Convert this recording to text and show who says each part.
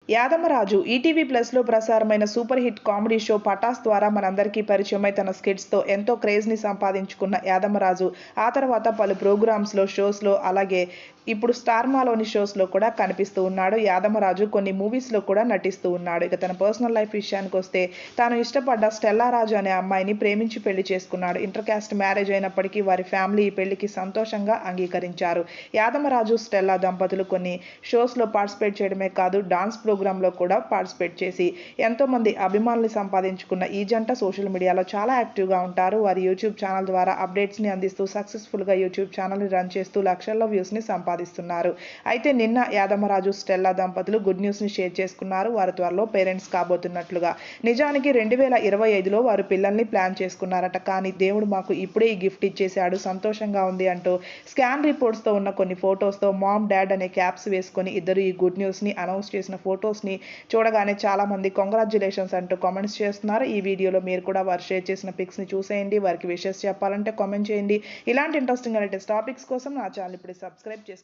Speaker 1: Yadamaraju ETV ప్లస్లో ప్రసారమైన super hit comedy show Patas ద్వారా మనందరికీ పరిచయమై తన స్కిట్స్తో ఎంతో క్రేజ్ని సంపాదించుకున్న యాదమరాజు ఆ తర్వాత పలు ప్రోగ్రామ్స్లో షోస్లో అలాగే ఇప్పుడు స్టార్మాలోని షోస్లో కూడా కనిపిస్తూ ఉన్నాడు. యాదమరాజు కొన్ని మూవీస్లో కూడా నటిస్తూ ఉన్నాడు. ఇక తన పర్సనల్ లైఫ్ విషయానికి వస్తే తాను ఇష్టపడ్డ స్టెల్లారాజు అనే అమ్మాయిని ప్రేమించి పెళ్లి చేసుకున్నాడు. ఇంటర్ క్యాస్ట్ మ్యారేజ్ అయినప్పటికీ వారి ఫ్యామిలీ ఈ పెళ్లికి సంతోషంగా అంగీకరించారు. యాదమరాజు స్టెల్లా దంపతులు కొన్ని షోస్లో పార్టిసిపేట్ చేయడమే కాదు డాన్స్ ప్రోగ్రాంలో కూడా పార్టిసిపేట్ చేసి ఎంతోమంది అభిమానులు సంపాదించుకున్న ఈ జంట సోషల్ మీడియాలో చాలా యాక్టివ్గా ఉంటారు. వారి యూట్యూబ్ ఛానల్ ద్వారా అప్డేట్స్ని అందిస్తూ సక్సెస్ఫుల్గా యూట్యూబ్ ఛానల్ని రన్ చేస్తూ లక్షల్లో వ్యూస్ని సంపాదిస్తున్నారు. అయితే నిన్న యాదమరాజు స్టెల్లా దంపతులు గుడ్ న్యూస్ని షేర్ చేసుకున్నారు. వారు త్వరలో పేరెంట్స్ కాబోతున్నట్లుగా. నిజానికి 2025లో వారు పిల్లల్ని ప్లాన్ చేసుకున్నారట. కానీ దేవుడు మాకు ఇప్పుడే ఈ గిఫ్ట్ ఇచ్చేశాడు, సంతోషంగా ఉంది అంటూ స్కాన్ రిపోర్ట్స్తో ఉన్న కొన్ని ఫొటోస్తో మామ్ డాడ్ అనే క్యాప్స్ వేసుకొని ఇద్దరు ఈ గుడ్ న్యూస్ని అనౌన్స్ చేసిన ఫొటోస్ని చూడగానే చాలా మంది కంగ్రాచ్యులేషన్స్ అంటూ కామెంట్స్ చేస్తున్నారు. ఈ వీడియోలో మీరు కూడా వారు షేర్ చేసిన పిక్స్ని చూసేయండి. వారికి విషెస్ చెప్పాలంటే కామెంట్ చేయండి. ఇలాంటి ఇంట్రెస్టింగ్ లేటెస్ట్ టాపిక్స్ కోసం నా ఛానల్ ఇప్పుడు సబ్స్క్రైబ్ చేసుకోండి.